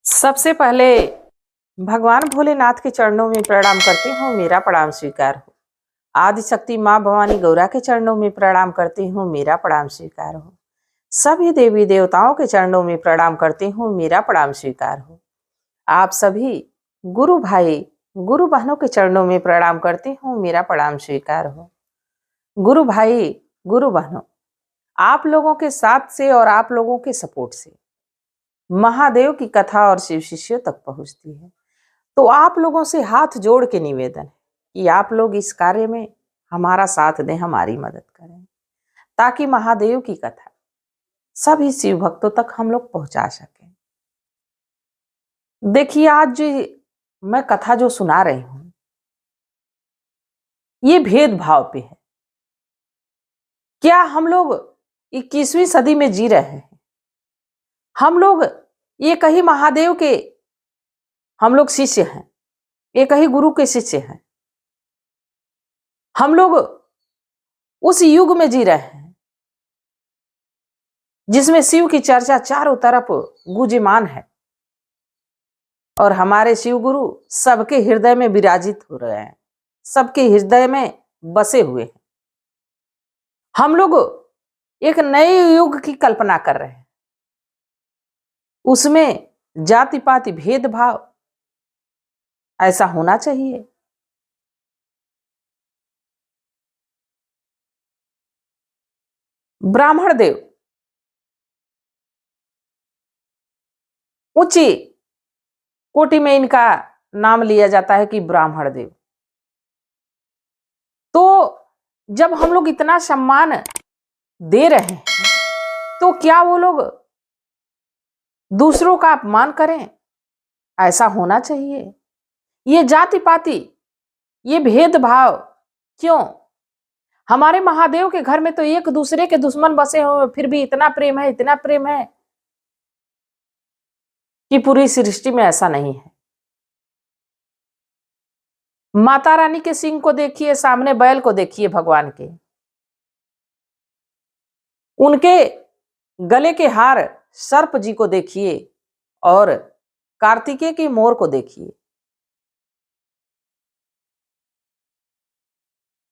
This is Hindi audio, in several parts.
सबसे पहले भगवान भोलेनाथ के चरणों में प्रणाम करती हूँ, मेरा प्रणाम स्वीकार हो। आदिशक्ति माँ भवानी गौरा के चरणों में प्रणाम करती हूँ, मेरा प्रणाम स्वीकार हो। सभी देवी देवताओं के चरणों में प्रणाम करती हूँ, मेरा प्रणाम स्वीकार हो। आप सभी गुरु भाई गुरु बहनों के चरणों में प्रणाम करती हूँ, मेरा प्रणाम स्वीकार हो। गुरु भाई गुरु बहनों, आप लोगों के साथ से और आप लोगों के सपोर्ट से महादेव की कथा और शिव शिष्यों तक पहुंचती है। तो आप लोगों से हाथ जोड़ के निवेदन है कि आप लोग इस कार्य में हमारा साथ दें, हमारी मदद करें, ताकि महादेव की कथा सभी शिव भक्तों तक हम लोग पहुंचा सकें। देखिए, आज मैं कथा जो सुना रही हूं, ये भेदभाव पे है। क्या हम लोग 21वीं सदी में जी रहे हैं? हम लोग एक ही महादेव के हम लोग शिष्य हैं, एक ही गुरु के शिष्य हैं। हम लोग उस युग में जी रहे हैं जिसमें शिव की चर्चा चारों तरफ गुंजयमान है और हमारे शिव गुरु सबके हृदय में विराजित हो रहे हैं, सबके हृदय में बसे हुए हैं। हम लोग एक नए युग की कल्पना कर रहे हैं, उसमें जाति पाति भेदभाव ऐसा होना चाहिए। ब्राह्मण देव ऊंची कोटि में इनका नाम लिया जाता है कि ब्राह्मण देव। तो जब हम लोग इतना सम्मान दे रहे हैं, तो क्या वो लोग दूसरों का अपमान करें? ऐसा होना चाहिए। ये जाति पाति, ये भेदभाव क्यों? हमारे महादेव के घर में तो एक दूसरे के दुश्मन बसे हुए, फिर भी इतना प्रेम है, इतना प्रेम है कि पूरी सृष्टि में ऐसा नहीं है। माता रानी के सिंह को देखिए, सामने बैल को देखिए, भगवान के उनके गले के हार सर्प जी को देखिए और कार्तिकेय की मोर को देखिए।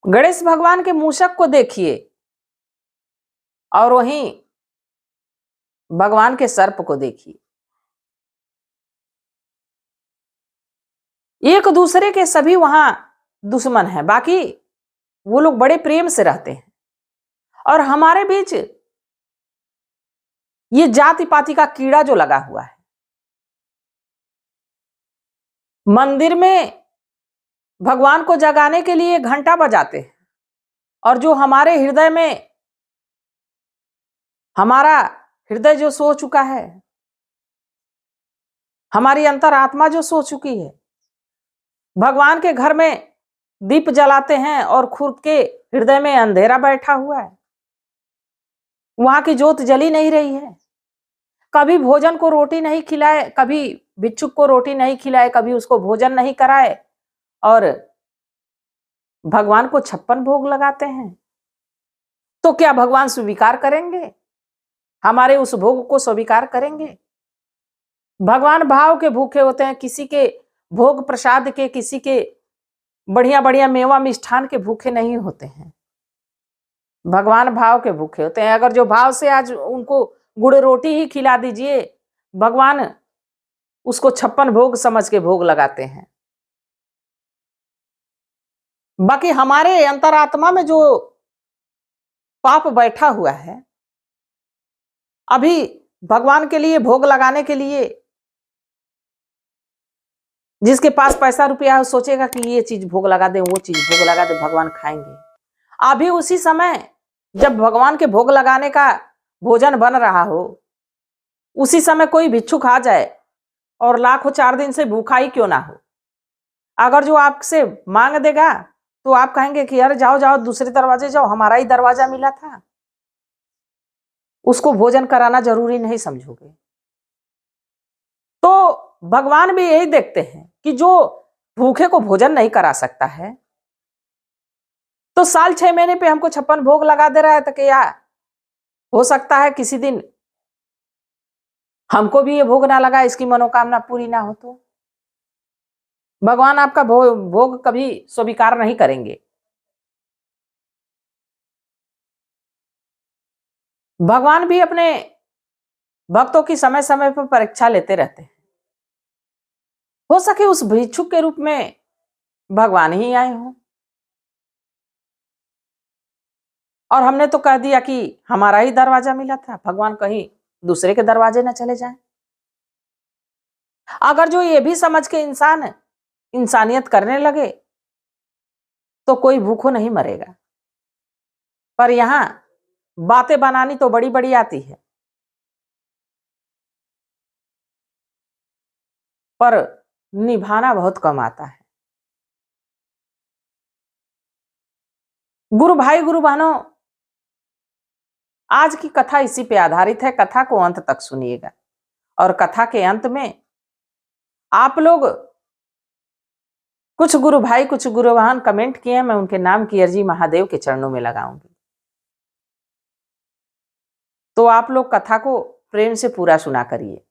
गणेश भगवान के मूषक को देखिए और वहीं भगवान के सर्प को देखिए। एक दूसरे के सभी वहां दुश्मन हैं, बाकी वो लोग बड़े प्रेम से रहते हैं। और हमारे बीच ये जाति पाति का कीड़ा जो लगा हुआ है, मंदिर में भगवान को जगाने के लिए घंटा बजाते हैं, और जो हमारे हृदय में, हमारा हृदय जो सो चुका है, हमारी अंतरात्मा जो सो चुकी है, भगवान के घर में दीप जलाते हैं और खुद के हृदय में अंधेरा बैठा हुआ है, वहां की ज्योत जली नहीं रही है। कभी भोजन को रोटी नहीं खिलाए, कभी भिक्षुक को रोटी नहीं खिलाए, कभी उसको भोजन नहीं कराए, और भगवान को 56 भोग लगाते हैं। तो क्या भगवान स्वीकार करेंगे? हमारे उस भोग को स्वीकार करेंगे? भगवान भाव के भूखे होते हैं, किसी के भोग प्रसाद के, किसी के बढ़िया बढ़िया मेवा मिष्ठान के भूखे नहीं होते हैं। भगवान भाव के भूखे होते हैं। अगर जो भाव से आज उनको गुड़ रोटी ही खिला दीजिए, भगवान उसको 56 भोग समझ के भोग लगाते हैं। बाकी हमारे अंतरात्मा में जो पाप बैठा हुआ है, अभी भगवान के लिए भोग लगाने के लिए जिसके पास पैसा रुपया है, सोचेगा कि ये चीज भोग लगा दे, वो चीज भोग लगा दे, भगवान खाएंगे। अभी उसी समय जब भगवान के भोग लगाने का भोजन बन रहा हो, उसी समय कोई भिक्षुक आ जाए और लाखों 4 दिन से भूखा ही क्यों ना हो, अगर जो आपसे मांग देगा तो आप कहेंगे कि अरे जाओ जाओ, दूसरे दरवाजे जाओ, हमारा ही दरवाजा मिला था। उसको भोजन कराना जरूरी नहीं समझोगे। तो भगवान भी यही देखते हैं कि जो भूखे को भोजन नहीं करा सकता है, तो साल 6 महीने पे हमको 56 भोग लगा दे रहा है, तो क्या हो सकता है किसी दिन हमको भी ये भोग ना लगा, इसकी मनोकामना पूरी ना हो तो भगवान आपका भोग कभी स्वीकार नहीं करेंगे। भगवान भी अपने भक्तों की समय समय पर परीक्षा लेते रहते हैं। हो सके उस भिक्षुक के रूप में भगवान ही आए हों, और हमने तो कह दिया कि हमारा ही दरवाजा मिला था, भगवान कहीं दूसरे के दरवाजे न चले जाएं। अगर जो ये भी समझ के इंसान इंसानियत करने लगे तो कोई भूखों नहीं मरेगा। पर यहां बातें बनानी तो बड़ी बड़ी आती है, पर निभाना बहुत कम आता है। गुरु भाई गुरु बहनों, आज की कथा इसी पे आधारित है। कथा को अंत तक सुनिएगा, और कथा के अंत में आप लोग कुछ गुरु भाई कुछ गुरु बहन कमेंट किए हैं, मैं उनके नाम की अर्जी महादेव के चरणों में लगाऊंगी। तो आप लोग कथा को प्रेम से पूरा सुना करिए।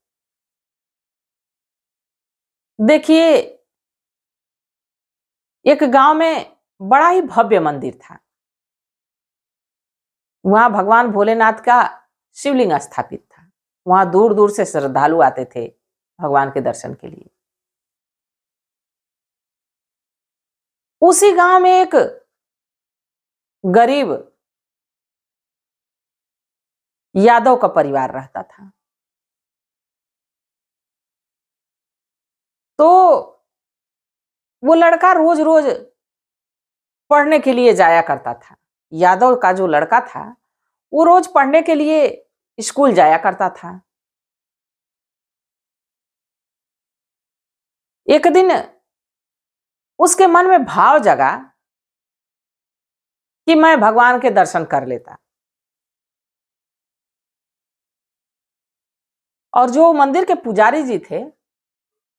देखिए, एक गांव में बड़ा ही भव्य मंदिर था। वहां भगवान भोलेनाथ का शिवलिंग स्थापित था। वहां दूर दूर से श्रद्धालु आते थे भगवान के दर्शन के लिए। उसी गांव में एक गरीब यादव का परिवार रहता था। तो वो लड़का रोज रोज पढ़ने के लिए जाया करता था। यादव का जो लड़का था वो रोज पढ़ने के लिए स्कूल जाया करता था। एक दिन उसके मन में भाव जगा कि मैं भगवान के दर्शन कर लेता। और जो मंदिर के पुजारी जी थे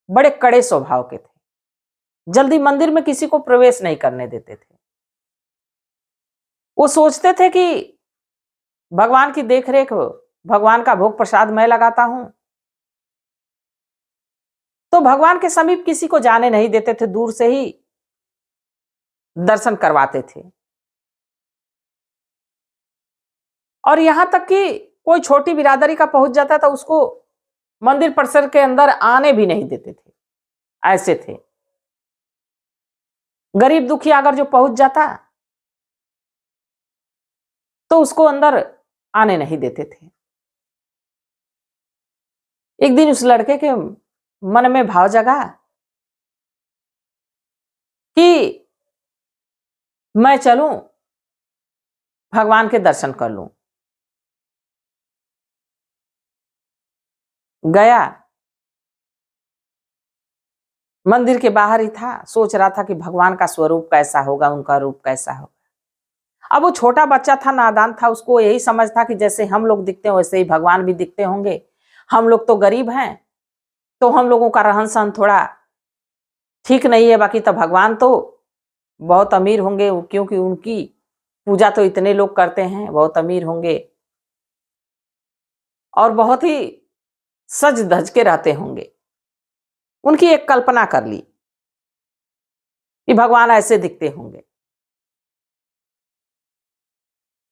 बड़े कड़े स्वभाव के थे, जल्दी मंदिर में किसी को प्रवेश नहीं करने देते थे। वो सोचते थे कि भगवान की देखरेख, भगवान का भोग प्रसाद मैं लगाता हूं, तो भगवान के समीप किसी को जाने नहीं देते थे, दूर से ही दर्शन करवाते थे। और यहां तक कि कोई छोटी बिरादरी का पहुंच जाता था उसको मंदिर परिसर के अंदर आने भी नहीं देते थे, ऐसे थे। गरीब दुखी अगर जो पहुंच जाता तो उसको अंदर आने नहीं देते थे। एक दिन उस लड़के के मन में भाव जगा कि मैं चलूं, भगवान के दर्शन कर लूं। गया, मंदिर के बाहर ही था, सोच रहा था कि भगवान का स्वरूप कैसा होगा, उनका रूप कैसा होगा। अब वो छोटा बच्चा था, नादान था, उसको यही समझ था कि जैसे हम लोग दिखते हैं वैसे ही भगवान भी दिखते होंगे। हम लोग तो गरीब हैं, तो हम लोगों का रहन सहन थोड़ा ठीक नहीं है, बाकी तो भगवान तो बहुत अमीर होंगे, क्योंकि उनकी पूजा तो इतने लोग करते हैं, बहुत अमीर होंगे और बहुत ही सज धज के रहते होंगे। उनकी एक कल्पना कर ली कि भगवान ऐसे दिखते होंगे।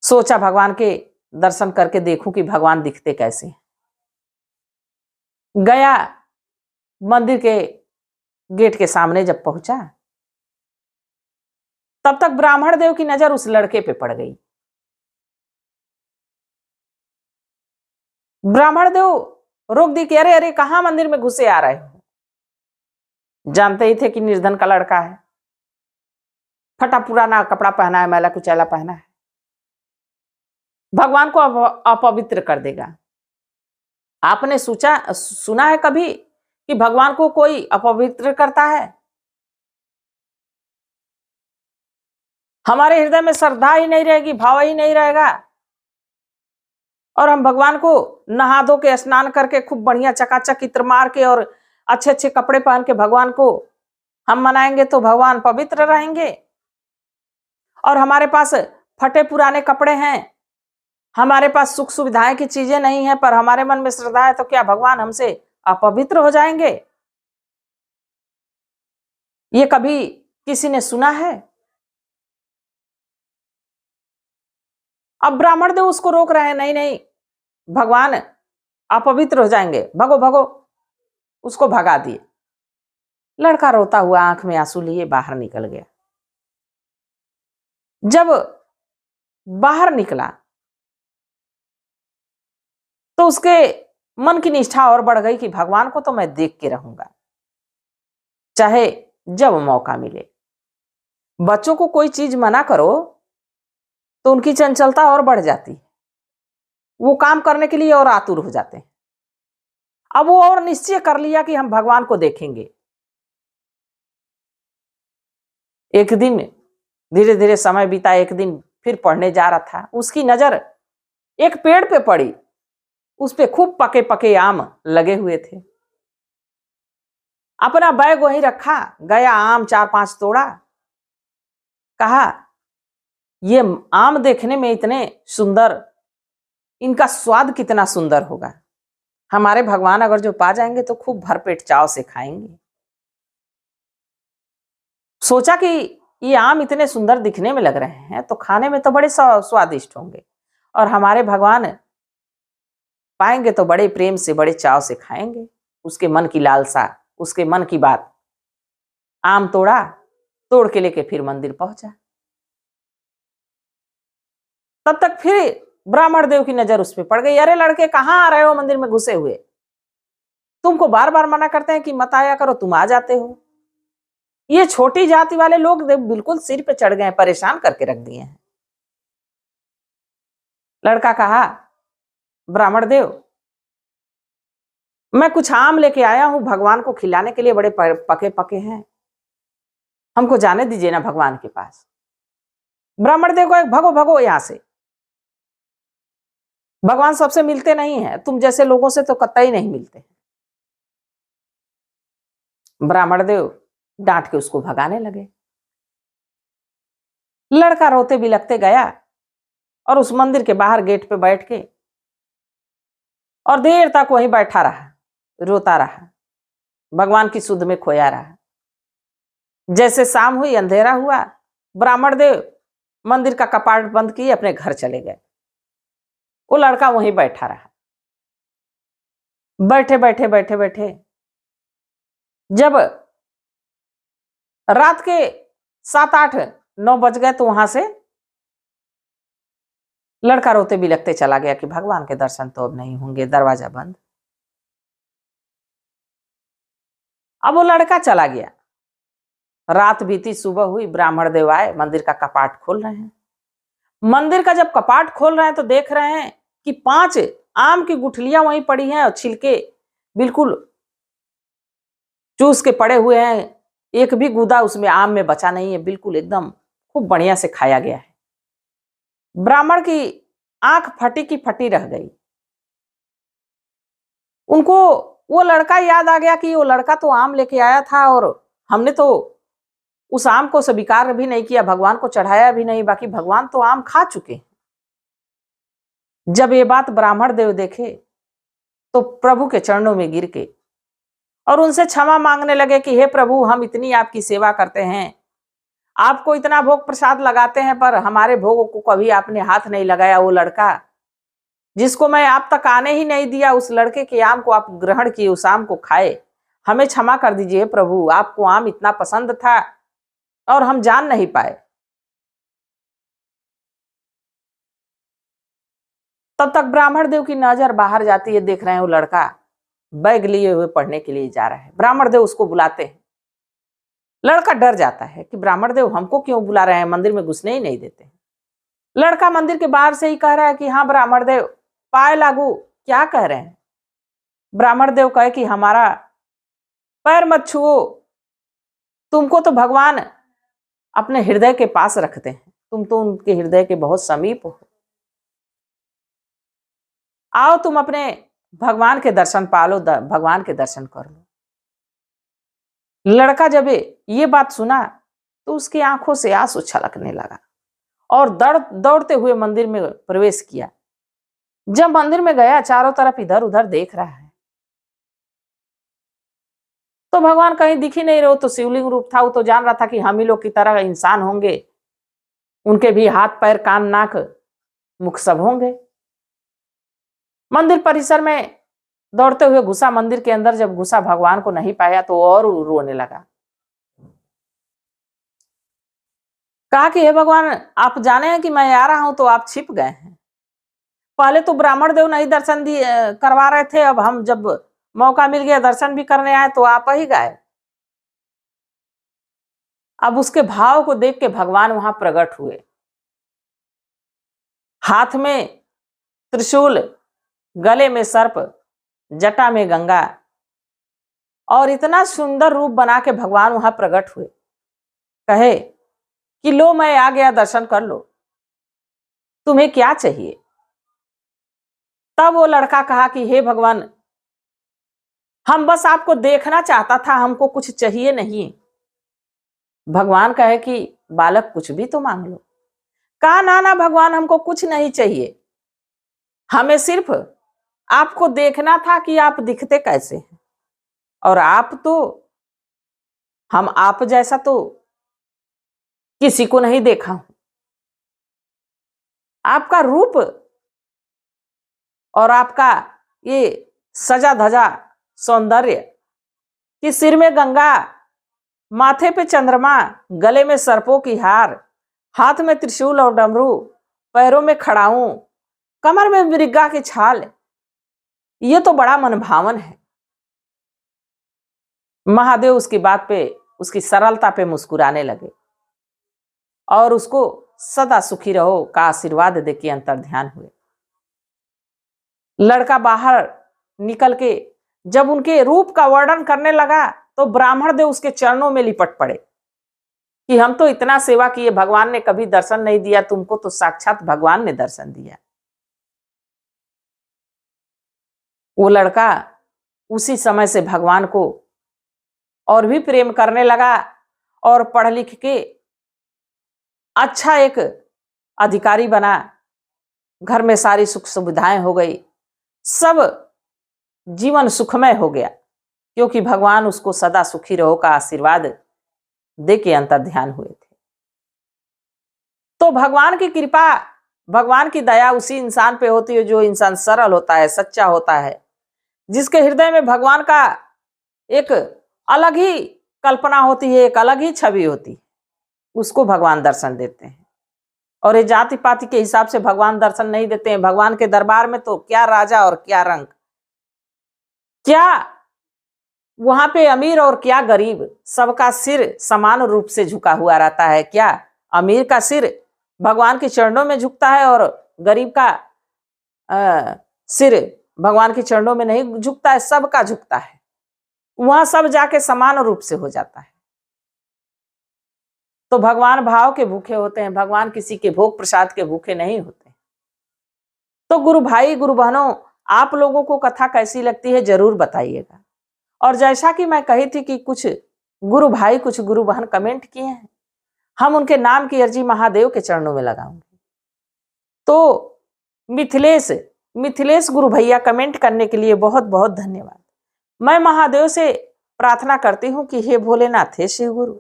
सोचा भगवान के दर्शन करके देखूं कि भगवान दिखते कैसे हैं। गया, मंदिर के गेट के सामने जब पहुंचा तब तक ब्राह्मण देव की नजर उस लड़के पे पड़ गई। ब्राह्मण देव रोक दी कि अरे अरे, कहां मंदिर में घुसे आ रहे हो। जानते ही थे कि निर्धन का लड़का है, फटा पुराना कपड़ा पहना है, मैला कुचैला पहना है, भगवान को अपवित्र कर देगा। आपने सुना है कभी कि भगवान को कोई अपवित्र करता है? हमारे हृदय में श्रद्धा ही नहीं रहेगी, भाव ही नहीं रहेगा, और हम भगवान को नहा धो के स्नान करके खूब बढ़िया चकाचक इत्र मार के और अच्छे अच्छे कपड़े पहन के भगवान को हम मनाएंगे तो भगवान पवित्र रहेंगे। और हमारे पास फटे पुराने कपड़े हैं, हमारे पास सुख सुविधाएं की चीजें नहीं है, पर हमारे मन में श्रद्धा है, तो क्या भगवान हमसे अपवित्र हो जाएंगे? ये कभी किसी ने सुना है? अब ब्राह्मण देव उसको रोक रहे हैं, नहीं नहीं भगवान अपवित्र हो जाएंगे, भगो भगो। उसको भगा दिए। लड़का रोता हुआ आंख में आंसू लिए बाहर निकल गया। जब बाहर निकला तो उसके मन की निष्ठा और बढ़ गई कि भगवान को तो मैं देख के रहूंगा, चाहे जब मौका मिले। बच्चों को कोई चीज मना करो तो उनकी चंचलता और बढ़ जाती है, वो काम करने के लिए और आतुर हो जाते हैं। अब वो और निश्चय कर लिया कि हम भगवान को देखेंगे। एक दिन धीरे धीरे समय बीता। एक दिन फिर पढ़ने जा रहा था, उसकी नजर एक पेड़ पे पड़ी। उस पे खूब पके पके आम लगे हुए थे। अपना बैग वहीं रखा, गया आम 4-5 तोड़ा। कहा ये आम देखने में इतने सुंदर, इनका स्वाद कितना सुंदर होगा। हमारे भगवान अगर जो पा जाएंगे तो खूब भरपेट चाव से खाएंगे। सोचा कि ये आम इतने सुंदर दिखने में लग रहे हैं तो खाने में तो बड़े स्वादिष्ट होंगे, और हमारे भगवान पाएंगे तो बड़े प्रेम से बड़े चाव से खाएंगे। उसके मन की लालसा, उसके मन की बात। आम तोड़ा, तोड़ के लेके फिर मंदिर पहुंचा। तब तक फिर ब्राह्मण देव की नजर उस पर पड़ गई। अरे लड़के, कहाँ आ रहे हो मंदिर में घुसे हुए? तुमको बार बार मना करते हैं कि मत आया करो, तुम आ जाते हो। ये छोटी जाति वाले लोग बिल्कुल सिर पे चढ़ गए, परेशान करके रख दिए हैं। लड़का कहा, ब्राह्मण देव, मैं कुछ आम लेके आया हूं, भगवान को खिलाने के लिए, बड़े पके पके हैं, हमको जाने दीजिए ना भगवान के पास। ब्राह्मण देव को भगो भगो यहां से, भगवान सबसे मिलते नहीं है, तुम जैसे लोगों से तो कतई नहीं मिलते। ब्राह्मण देव डांट के उसको भगाने लगे। लड़का रोते बिलखते गया और उस मंदिर के बाहर गेट पे बैठ के और देर तक वहीं बैठा रहा, रोता रहा, भगवान की सुध में खोया रहा। जैसे शाम हुई, अंधेरा हुआ, ब्राह्मण देव मंदिर का कपाट बंद किए अपने घर चले गए। वो लड़का वहीं बैठा रहा। बैठे बैठे बैठे बैठे जब रात के 7-8-9 बज गए तो वहां से लड़का रोते बिलखते चला गया कि भगवान के दर्शन तो अब नहीं होंगे, दरवाजा बंद। अब वो लड़का चला गया। रात बीती, सुबह हुई, ब्राह्मण देव आए, मंदिर का कपाट खोल रहे हैं। मंदिर का जब कपाट खोल रहे हैं तो देख रहे हैं कि 5 आम की गुठलियां वहीं पड़ी हैं और छिलके बिल्कुल चूस के पड़े हुए हैं। एक भी गूदा उसमें आम में बचा नहीं है, बिल्कुल एकदम खूब बढ़िया से खाया गया है। ब्राह्मण की आंख फटी की फटी रह गई। उनको वो लड़का याद आ गया कि वो लड़का तो आम लेके आया था और हमने तो उस आम को स्वीकार भी नहीं किया, भगवान को चढ़ाया भी नहीं, बाकी भगवान तो आम खा चुके। जब ये बात ब्राह्मण देव देखे तो प्रभु के चरणों में गिर के और उनसे क्षमा मांगने लगे कि हे प्रभु, हम इतनी आपकी सेवा करते हैं, आपको इतना भोग प्रसाद लगाते हैं, पर हमारे भोगों को कभी आपने हाथ नहीं लगाया। वो लड़का जिसको मैं आप तक आने ही नहीं दिया, उस लड़के के आम को आप ग्रहण किए, उस आम को खाए, हमें क्षमा कर दीजिए प्रभु, आपको आम इतना पसंद था और हम जान नहीं पाए। तब तक ब्राह्मण देव की नजर बाहर जाती है, देख रहे हैं वो लड़का बैग लिए हुए पढ़ने के लिए जा रहा है। ब्राह्मण देव उसको बुलाते हैं। लड़का डर जाता है कि ब्राह्मण देव हमको क्यों बुला रहे हैं, मंदिर में घुसने ही नहीं देते। लड़का मंदिर के बाहर से ही कह रहा है कि हाँ ब्राह्मण देव, पाए लागू, क्या कह रहे हैं? ब्राह्मण देव कहे कि हमारा पैर मत छुओ, तुमको तो भगवान अपने हृदय के पास रखते हैं, तुम तो उनके हृदय के बहुत समीप हो। आओ तुम अपने भगवान के दर्शन पालो, भगवान के दर्शन कर लो। लड़का जब ये बात सुना तो उसकी आंखों से आंसू छलकने लगा और दौड़ते हुए मंदिर में प्रवेश किया। जब मंदिर में गया, चारों तरफ इधर उधर देख रहा है, तो भगवान कहीं दिख ही नहीं रहे। तो शिवलिंग रूप था, वो तो जान रहा था कि हम ही लोग की तरह इंसान होंगे, उनके भी हाथ पैर कान नाक मुख सब होंगे। मंदिर परिसर में दौड़ते हुए घुसा मंदिर के अंदर। जब घुसा, भगवान को नहीं पाया तो और रोने लगा। कहा कि हे भगवान, आप जाने हैं कि मैं आ रहा हूं तो आप छिप गए हैं। पहले तो ब्राह्मण देव नहीं दर्शन दिए करवा रहे थे, अब हम जब मौका मिल गया दर्शन भी करने आए तो आप ही गए। अब उसके भाव को देख के भगवान वहां प्रकट हुए, हाथ में त्रिशूल, गले में सर्प, जटा में गंगा, और इतना सुंदर रूप बना के भगवान वहां प्रकट हुए। कहे कि लो मैं आ गया, दर्शन कर लो, तुम्हें क्या चाहिए। तब वो लड़का कहा कि हे भगवान, हम बस आपको देखना चाहता था, हमको कुछ चाहिए नहीं। भगवान कहे कि बालक कुछ भी तो मांग लो। कहा ना ना भगवान, हमको कुछ नहीं चाहिए, हमें सिर्फ आपको देखना था कि आप दिखते कैसे हैं। और आप तो, हम आप जैसा तो किसी को नहीं देखा हूं। आपका रूप और आपका ये सजा धजा सौंदर्य, कि सिर में गंगा, माथे पे चंद्रमा, गले में सर्पों की हार, हाथ में त्रिशूल और डमरू, पैरों में खड़ाऊं, कमर में मृगा की छाल, ये तो बड़ा मनभावन है। महादेव उसकी बात पे, उसकी सरलता पे मुस्कुराने लगे और उसको सदा सुखी रहो का आशीर्वाद देके अंतर ध्यान हुए। लड़का बाहर निकल के जब उनके रूप का वर्णन करने लगा तो ब्राह्मण देव उसके चरणों में लिपट पड़े कि हम तो इतना सेवा किए, भगवान ने कभी दर्शन नहीं दिया, तुमको तो साक्षात भगवान ने दर्शन दिया। वो लड़का उसी समय से भगवान को और भी प्रेम करने लगा और पढ़ लिख के अच्छा एक अधिकारी बना। घर में सारी सुख सुविधाएं हो गई, सब जीवन सुखमय हो गया, क्योंकि भगवान उसको सदा सुखी रहो का आशीर्वाद दे के अंतर ध्यान हुए थे। तो भगवान की कृपा, भगवान की दया उसी इंसान पे होती है जो इंसान सरल होता है, सच्चा होता है, जिसके हृदय में भगवान का एक अलग ही कल्पना होती है, एक अलग ही छवि होती है, उसको भगवान दर्शन देते हैं। और ये जाति पाति के हिसाब से भगवान दर्शन नहीं देते हैं। भगवान के दरबार में तो क्या राजा और क्या रंग, क्या वहां पे अमीर और क्या गरीब, सबका सिर समान रूप से झुका हुआ रहता है। क्या अमीर का सिर भगवान के चरणों में झुकता है और गरीब का सिर भगवान के चरणों में नहीं झुकता है, सबका झुकता है। वहां सब जाके समान रूप से हो जाता है। तो भगवान भाव के भूखे होते हैं, भगवान किसी के भोग प्रसाद के भूखे नहीं होते। तो गुरु भाई गुरु बहनों, आप लोगों को कथा कैसी लगती है जरूर बताइएगा। और जैसा कि मैं कही थी कि कुछ गुरु भाई कुछ गुरु बहन कमेंट किए हैं, हम उनके नाम की अर्जी महादेव के चरणों में लगाऊंगे। तो मिथिलेश गुरु भैया, कमेंट करने के लिए बहुत बहुत धन्यवाद। मैं महादेव से प्रार्थना करती हूँ कि हे भोलेनाथ, हे शिव गुरु,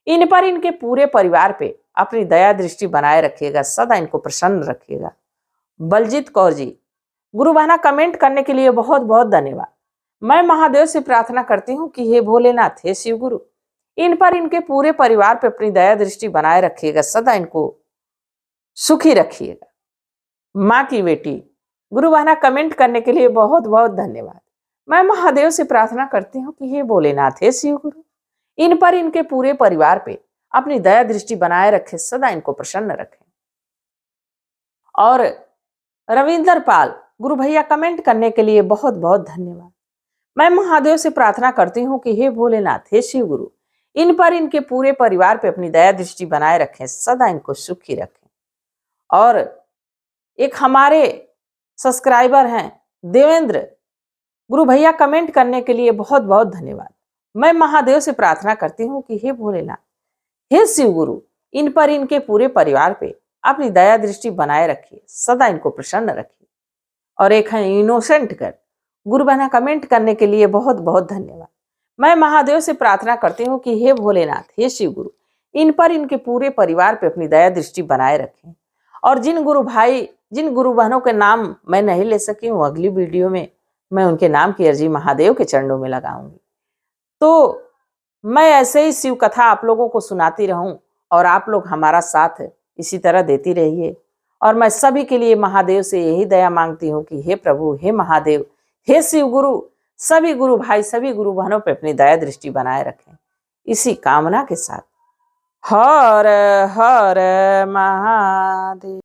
इन पर इनके पूरे परिवार पे अपनी दया दृष्टि बनाए रखिएगा, सदा इनको प्रसन्न रखिएगा। बलजीत कौर जी, गुरु बहना, कमेंट करने के लिए बहुत बहुत धन्यवाद। मैं महादेव से प्रार्थना करती हूँ कि हे भोलेनाथ, हे शिव गुरु, इन पर इनके पूरे परिवार पे अपनी दया दृष्टि बनाए रखिएगा, सदा इनको सुखी रखिएगा। माँ की बेटी, गुरु बहना, कमेंट करने के लिए बहुत बहुत धन्यवाद। मैं महादेव से प्रार्थना करती हूँ कि हे भोलेनाथ, हे शिव गुरु, इन पर इनके पूरे परिवार पे अपनी दया दृष्टि बनाए रखे, सदा इनको प्रसन्न रखें। और रविंदर पाल गुरु भैया, कमेंट करने के लिए बहुत बहुत धन्यवाद। मैं महादेव से प्रार्थना करती हूँ कि हे भोलेनाथ, हे शिव गुरु, इन पर इनके पूरे परिवार पे अपनी दया दृष्टि बनाए रखें, सदा इनको सुखी रखें। और एक हमारे सब्सक्राइबर हैं देवेंद्र, गुरु भैया, कमेंट करने के लिए बहुत बहुत धन्यवाद। मैं महादेव से प्रार्थना करती हूँ कि हे भोलेनाथ, हे शिव गुरु, इन पर इनके पूरे परिवार पे अपनी दया दृष्टि बनाए रखिए, सदा इनको प्रसन्न रखिए। और एक है इनोसेंट गर्ल। गुरु बहना कमेंट करने के लिए बहुत बहुत धन्यवाद। मैं महादेव से प्रार्थना करती हूँ कि हे भोलेनाथ, हे शिव गुरु, इन पर, इनके पूरे परिवार पे अपनी दया दृष्टि बनाए रखें। और जिन गुरु बहनों के नाम मैं नहीं ले सकी हूँ, अगली वीडियो में मैं उनके नाम की अर्जी महादेव के चरणों में लगाऊंगी। तो मैं ऐसे ही शिव कथा आप लोगों को सुनाती रहूं और आप लोग हमारा साथ इसी तरह देती रहिए। और मैं सभी के लिए महादेव से यही दया मांगती हूँ कि हे प्रभु, हे महादेव, हे शिव गुरु, सभी गुरु भाई, सभी गुरु बहनों पर अपनी दया दृष्टि बनाए रखें। इसी कामना के साथ हर हर महादेव।